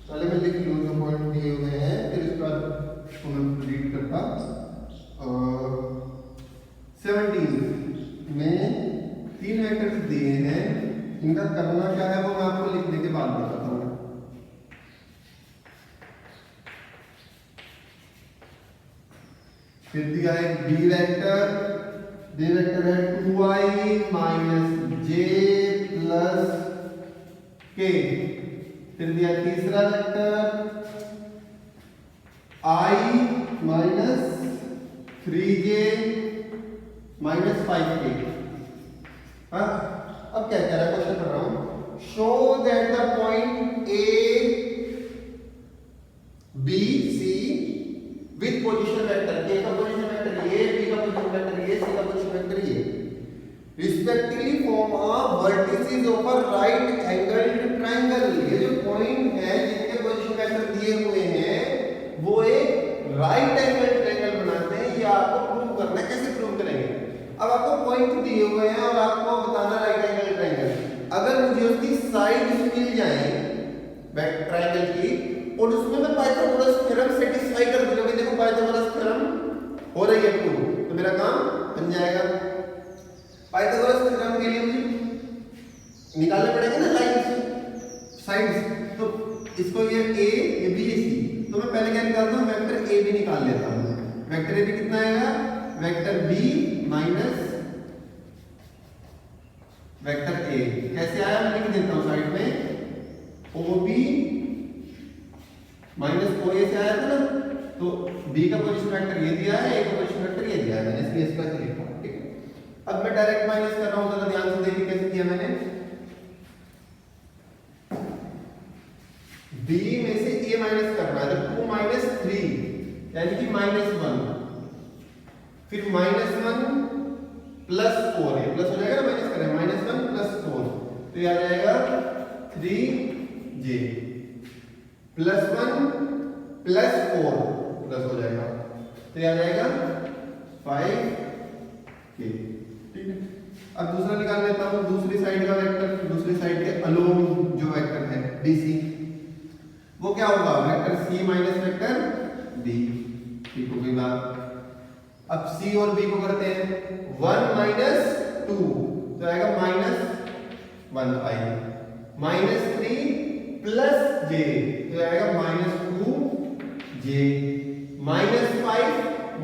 पहले मैं लिख लूं जो पॉइंट दिए हुए हैं फिर इसके बाद इसको मैं रीड करता 17 में 3 वेक्टर्स दिए हैं इनका करना क्या है वो मैं आपको लिखने के बाद बताता हूं फिर दिया है b वेक्टर है 2i minus j plus k फिर दिया तीसरा vector i minus 3j minus 5k हाँ अब क्या कह रहा है क्वेश्चन पढ़ रहा हूं show that the point a b c with position vector a का पोजीशन वेक्टर ये b का पोजीशन वेक्टर ये c का पोजीशन वेक्टर ये respectively form a vertices of a right angled triangle ये जो पॉइंट है जिनके पोजीशन वेक्टर दिए हुए हैं वो एक राइट एंगल ट्रायंगल बनाते हैं ये आपको प्रूव करना है कैसे प्रूव करेंगे अब आपको पॉइंट दिए हुए हैं और आपको बताना राइट एंगल ट्रायंगल अगर मुझे उसकी साइड मिल जाए ट्रायंगल की और उसमें मैं पाइथागोरस थ्योरम सेटिस्फाई कर दूंगा कि देखो पाइथागोरस थ्योरम हो रही है प्रूव तो मेरा काम बन जाएगा पाइथागोरस थ्योरम के लिए मुझे निकालने पड़ेंगे ना लाइंस साइड्स तो इसको ये a ये b ये c तो मैं पहले क्या निकालता हूं वेक्टर a b निकाल लेता हूं वेक्टर a b कितना आएगा vector b minus vector a कैसे आया मैं लिख देता हूं साइड में OB माइनस OA से आया था ना तो b का पोजीशन वेक्टर ये दिया है a का पोजीशन वेक्टर ये दिया है मैंने इसलिए इसका लिखा ठीक है अब मैं डायरेक्ट माइनस कर रहा हूं जरा ध्यान से देखिए कैसे किया मैंने b में से a माइनस करना है, तो 2 माइनस 3 यानी कि -1, फिर -1 प्लस 4, ये प्लस हो जाएगा ना, माइनस करें, -1 प्लस 4, तो ये आ जाएगा 3j प्लस 1 प्लस 4 प्लस हो जाएगा, तो ये आ जाएगा 5k। ठीक है, अब दूसरा निकाल लेता हूं, दूसरी साइड का वेक्टर, दूसरी साइड के अलोंग जो वेक्टर है BC, वो क्या होगा, vector C minus vector D। ठीक हो गई बात। अब C और B को करते हैं, 1 माइनस 2 तो आएगा -1i, -3 प्लस j तो आएगा -2j, -5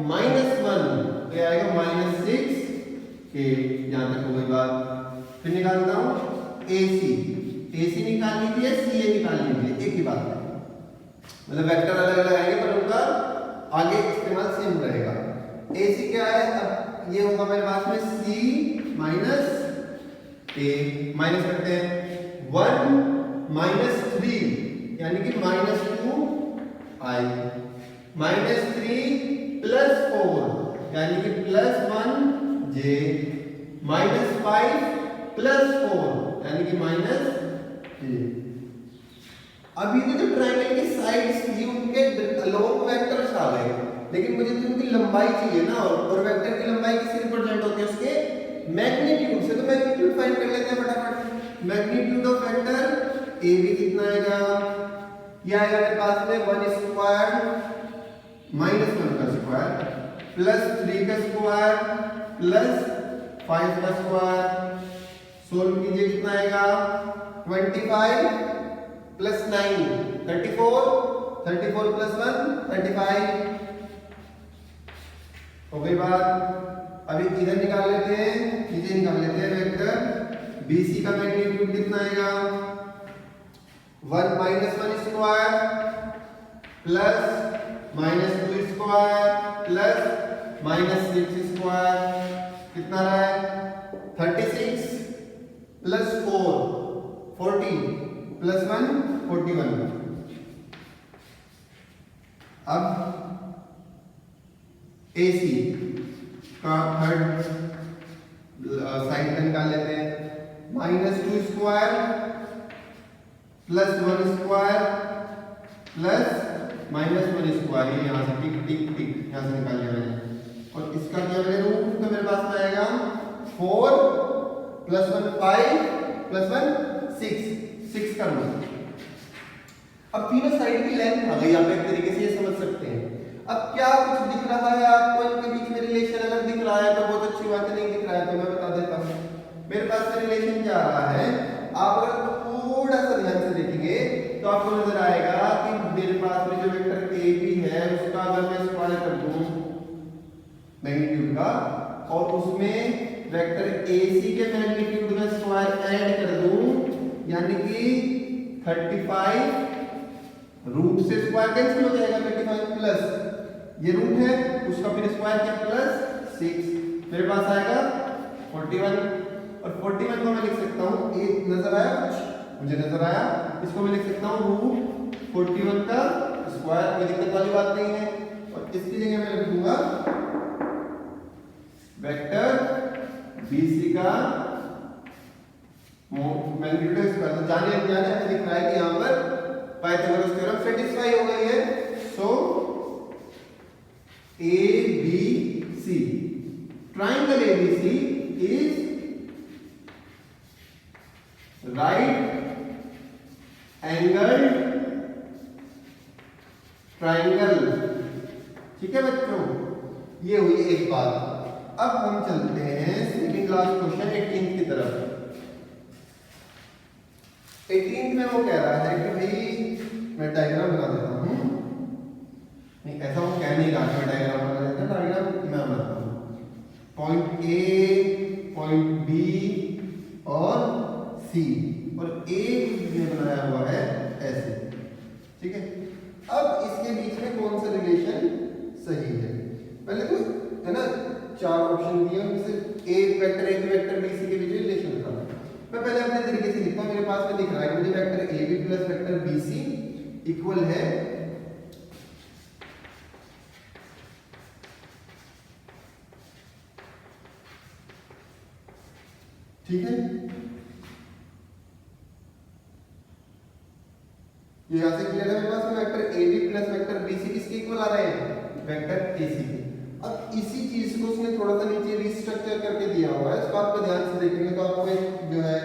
-1 तो आएगा -6k। यहां तक हो गई बात। फिर निकालता हूं AC निकाल लीजिए, CA निकाल लीजिए, एक ही बात है, मतलब वेक्टर अलग अलग आएंगे पर उनका आगे इस्तेमाल सेम रहेगा। AC क्या है, अब ये होगा मेरे पास में C माइनस A, माइनस करते हैं 1 माइनस 3 यानी कि -2i, -3 प्लस 4 यानी कि +1j, -5 प्लस 4 यानी कि -j। अब ये जो ट्रायंगल की साइड्स थी उनके अलोंग वेक्टर्स आ गए, लेकिन मुझे तो उनकी लंबाई चाहिए ना, और वेक्टर की लंबाई किससे रिप्रेजेंट होती है, उसके मैग्नीट्यूड से। तो मैग्नीट्यूड फाइंड कर लेते हैं फटाफट। Magnitude of vector A B कितना आएगा, ये आएगा मेरे पास में 1 स्क्वायर -1 का स्क्वायर प्लस 3 का स्क्वायर प्लस 5 का स्क्वायर। सोल्व कीजिए, कितना आएगा 25 प्लस 9 34, 34 प्लस 1 35 हो गई बात। अभी इधर निकाल लेते हैं, नीचे निकाल लेते हैं वेक्टर BC का मैग्नीट्यूड कितना आएगा, 1 -1 square plus -2 square plus -6 square, कितना रहा है 36 प्लस 4 40 प्लस 1 41। अब AC का थर्ड साइड का निकाल लेते हैं, -2 square plus 1 square plus -1 square, ये यहाँ से टिक टिक टिक यहाँ से निकाल लिया मैंने, और इसका क्या मैंने रूट, तो मेरे पास में आएगा 4 प्लस 1 5 प्लस 1 6 कर लो। अब तीनों साइड की लेंथ आ गई, आप एक तरीके से ये समझ सकते हैं। अब क्या कुछ दिख रहा है आपको इनके बीच में रिलेशन, अगर दिख रहा है तो बहुत अच्छी बात है, नहीं दिख रहा है तो मैं बता देता हूँ। मेरे पास में रिलेशन क्या आ रहा है, आप अगर थोड़ा सा ध्यान से देखेंगे तो आपको नजर आएगा कि मेरे पास में जो वेक्टर ए बी है उसका अगर मैं स्क्वायर कर दूं मैग्नीट्यूड का, और उसमें वेक्टर AC के मैग्नीट्यूड का स्क्वायर ऐड कर दूं, यानी कि 35 रूट से स्क्वायर कैंसिल हो जाएगा, 35 प्लस ये रूट है उसका फिर स्क्वायर क्या प्लस 6, मेरे पास आएगा 41। और 41 को मैं लिख सकता हूँ, ये नजर आया कुछ, मुझे नजर आया, इसको मैं लिख सकता हूँ रूट 41 का स्क्वायर, कोई दिक्कत वाली बात नहीं है। और इसकी जगह मैं लिख दूंगा वेक्टर BC का मैग्नीट्यूड स्क्वायर। तो जाने अनजाने हमें दिख रहा है कि यहाँ पर पाइथागोरस थ्योरम सेटिस्फाई हो गई है। सो ABC, triangle ABC is right angled triangle। ठीक है बच्चों, ये हुई एक बात। अब हम चलते हैं सेकंड लास्ट क्वेश्चन 18 की तरफ। 18 में वो कह रहा है कि भाई मैं डायग्राम बना देता हूं, नहीं ऐसा वो कह नहीं रहा, मैं डायग्राम बना देता हूं, डायग्राम मैं बनाता हूं, पॉइंट A पॉइंट B और C, और A ने बनाया हुआ है ऐसे। ठीक है, अब इसके बीच में कौन सा रिलेशन सही है, पहले तो है ना 4 ऑप्शन दिए, उनमें से एक vector A vector B C के बीच में रिलेशन था। मैं पहले अपने तरीके से लिखता हूं, मेरे पास में दिख रहा है मुझे vector AB plus vector BC equal है ठीक है। ये यहां से क्लियर है मेरे पास में vector A B plus vector B C किसके इक्वल आ रहे हैं, वेक्टर ए सी के। अब इसी चीज को उसने थोड़ा सा नीचे रिस्ट्रक्चर करके दिया हुआ है, इसको आपको ध्यान से देखेंगे तो आपको एक जो है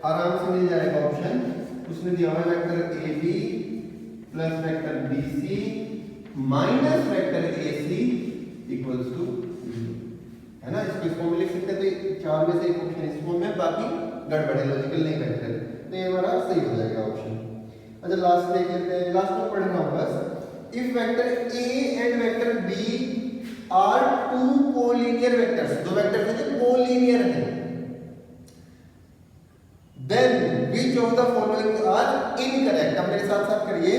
आराम से मिल जाएगा ऑप्शन। उसने दिया हुआ है vector A B plus vector B C minus vector A C equals to, है ना। इसको इस फॉर्म में लिख सकते हैं, तो चार में से एक ऑप्शन इस फॉर्म में, बाकी गड़बड़ है, लॉजिकल नहीं वेक्टर, तो ये हमारा सही हो जाएगा ऑप्शन। अच्छा लास्ट देख लेते हैं, लास्ट में पढ़ रहा हूं बस। If vector A and vector B are two collinear vectors, दो वेक्टर हैं जो कोलिनियर हैं, then which of the following are incorrect. अब मेरे साथ साथ करिए,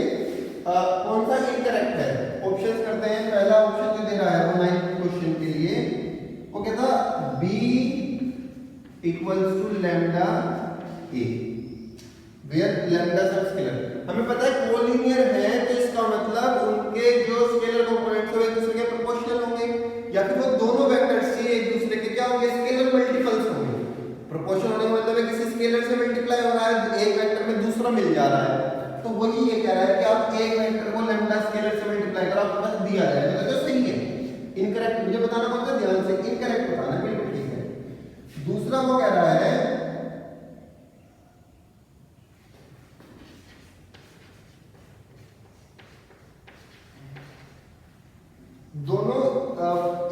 कौन सा इनकरेक्ट है, ऑप्शंस करते हैं। पहला ऑप्शन जो दे रहा है वो 9th क्वेश्चन के लिए, वो कहता b equals to lambda a, where lambda सब स्केलर। हमें पता है कोलिनियर है, तो इसका मतलब उनके जो स्केलर कंपोनेंट्स हैं एक दूसरे के प्रोपोर्शनल होंगे, या फिर वो दोनों वेक्टर्स ही एक दूसरे के क्या होंगे, स्केलर मल्टीपल्स होंगे। प्रोपोर्शनल होने का मतलब है किसी स्केलर से मल्टीप्लाई हो रहा है, एक वेक्टर में दूसरा मिल जा रहा है, तो वही ये कह रहा है कि आप एक वेक्टर को लैम्डा स्केलर से मल्टीप्लाई करो, आपके पास दिया जाएगा, तो सही है। इनकरेक्ट मुझे बताना कौन सा, ध्यान से इनकरेक्ट बताना, बिल्कुल ठीक है। दूसरा वो कह रहा है दोनों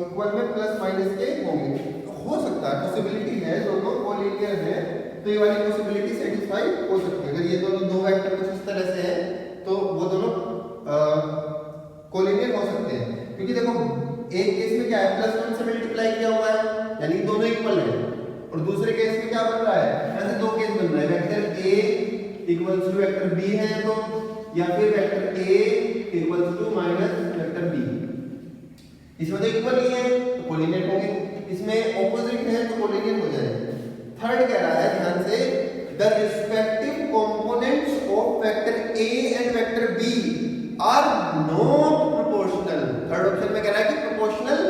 इक्वल में प्लस माइनस के होंगे, हो सकता है, पॉसिबिलिटी है, दोनों कोलिनियर है, तो ये वाली पॉसिबिलिटी सेटिस्फाई हो सकती है। अगर ये दोनों दो वेक्टर कुछ इस तरह से हैं तो वो दोनों कोलिनियर हो सकते हैं, क्योंकि देखो एक केस में क्या है, प्लस 1 से मल्टीप्लाई किया हुआ है यानी दोनों इक्वल है, और दूसरे केस में क्या बन रहा है, ऐसे दो केस बन रहा है, vector A equals to vector B है तो, या फिर vector A equals to minus vector B, इसमें तो इक्वल ही है तो कोलिनियर होंगे, इसमें ऑपोजिट है तो कोलिनियर हो जाएगा। थर्ड कह रहा है ध्यान से, the respective components of vector A and vector B are not proportional. Third option में कह रहा है कि प्रोपोर्शनल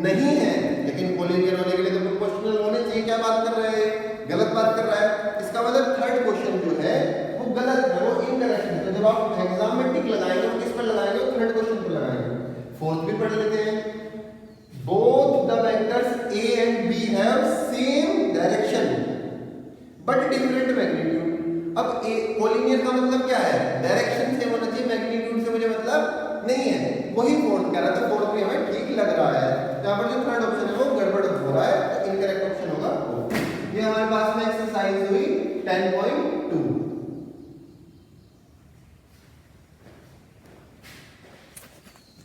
नहीं है, लेकिन कोलिनियर होने के लिए तो प्रोपोर्शनल होने चाहिए। क्या बात कर रहे हैं, गलत बात कर रहा है। इसका मतलब थर्ड क्वेश्चन जो है वो गलत है, वो इनकरेक्ट है। तो जब आप एग्जाम में टिक लगाएंगे वो किस पर लगाएंगे, थर्ड क्वेश्चन पर लगाएंगे। फोर्थ भी पढ़ लेते हैं, both the vectors a and b have same direction but different magnitude। अब कोलिनियर का मतलब क्या है, डायरेक्शन से होना चाहिए, मैग्नीट्यूड से मुझे मतलब नहीं है, वही फोर्थ कह रहा था, फोर्थ भी हमें ठीक लग रहा है। यहाँ पर जो थर्ड ऑप्शन है वो गड़बड़